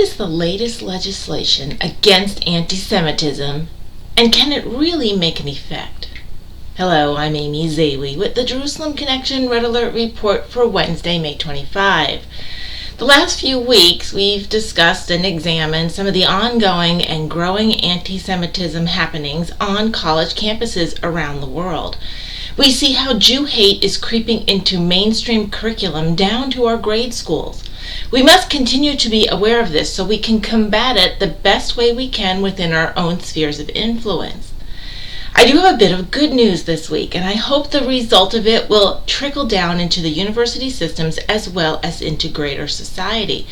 is the latest legislation against anti-Semitism, and can it really make an effect? Hello, I'm Amy Zawi with the Jerusalem Connection Red Alert Report for Wednesday, May 25. The last few weeks, we've discussed and examined some of the ongoing and growing anti-Semitism happenings on college campuses around the world. We see how Jew hate is creeping into mainstream curriculum down to our grade schools. We must continue to be aware of this so we can combat it the best way we can within our own spheres of influence. I do have a bit of good news this week, and I hope the result of it will trickle down into the university systems as well as into greater society.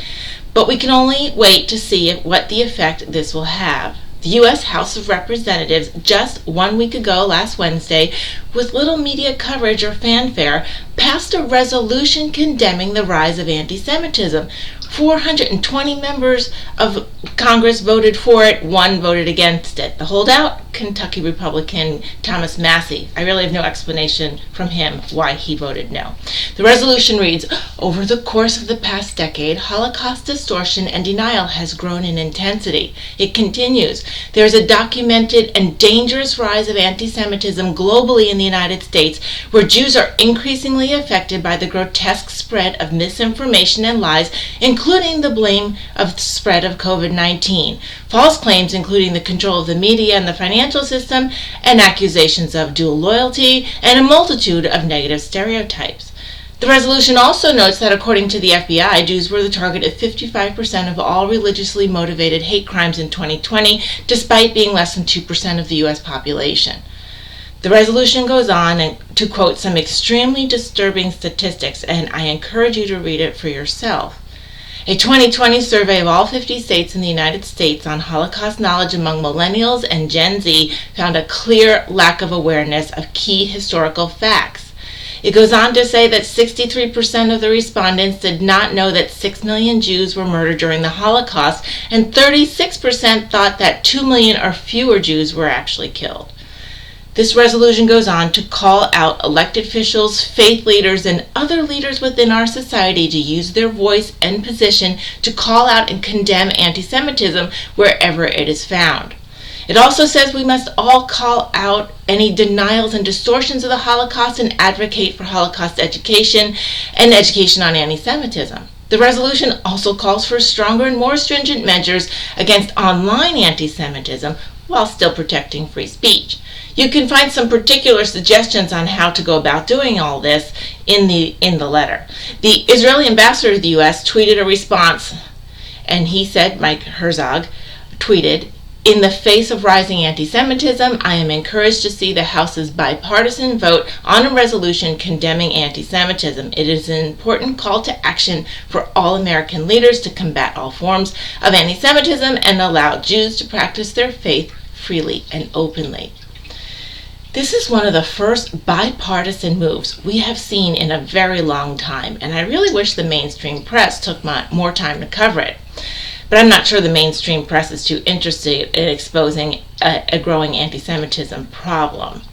But we can only wait to see what the effect this will have. The U.S. House of Representatives just 1 week ago, last Wednesday, with little media coverage or fanfare, passed a resolution condemning the rise of anti-Semitism. 420 members of Congress voted for it, 1 voted against it. The holdout, Kentucky Republican Thomas Massie I. I really have no explanation from him why he voted no. The resolution reads, over the course of the past decade, Holocaust distortion and denial has grown in intensity. It continues. There is a documented and dangerous rise of anti-Semitism globally in the United States, where Jews are increasingly affected by the grotesque spread of misinformation and lies, including the blame of the spread of COVID-19, false claims including the control of the media and the financial system, and accusations of dual loyalty, and a multitude of negative stereotypes. The resolution also notes that according to the FBI, Jews were the target of 55% of all religiously motivated hate crimes in 2020, despite being less than 2% of the U.S. population. The resolution goes on to quote some extremely disturbing statistics, and I encourage you to read it for yourself. A 2020 survey of all 50 states in the United States on Holocaust knowledge among millennials and Gen Z found a clear lack of awareness of key historical facts. It goes on to say that 63% of the respondents did not know that 6 million Jews were murdered during the Holocaust, and 36% thought that 2 million or fewer Jews were actually killed. This resolution goes on to call out elected officials, faith leaders, and other leaders within our society to use their voice and position to call out and condemn anti-Semitism wherever it is found. It also says we must all call out any denials and distortions of the Holocaust and advocate for Holocaust education and education on anti-Semitism. The resolution also calls for stronger and more stringent measures against online anti-Semitism while still protecting free speech. You can find some particular suggestions on how to go about doing all this in the letter. The Israeli ambassador to the U.S. tweeted a response, and he said, Mike Herzog tweeted, in the face of rising anti-Semitism, I am encouraged to see the House's bipartisan vote on a resolution condemning anti-Semitism. It is an important call to action for all American leaders to combat all forms of anti-Semitism and allow Jews to practice their faith freely and openly. This is one of the first bipartisan moves we have seen in a very long time, and I really wish the mainstream press took more time to cover it. But I'm not sure the mainstream press is too interested in exposing a growing anti-Semitism problem.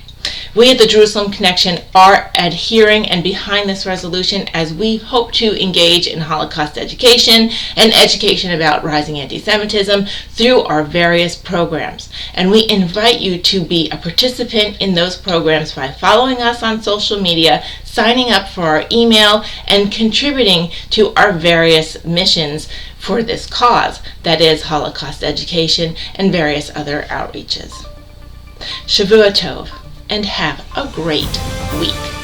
We at the Jerusalem Connection are adhering and behind this resolution as we hope to engage in Holocaust education and education about rising anti-Semitism through our various programs. And we invite you to be a participant in those programs by following us on social media, signing up for our email, and contributing to our various missions for this cause, that is Holocaust education and various other outreaches. Shavua Tov, and have a great week.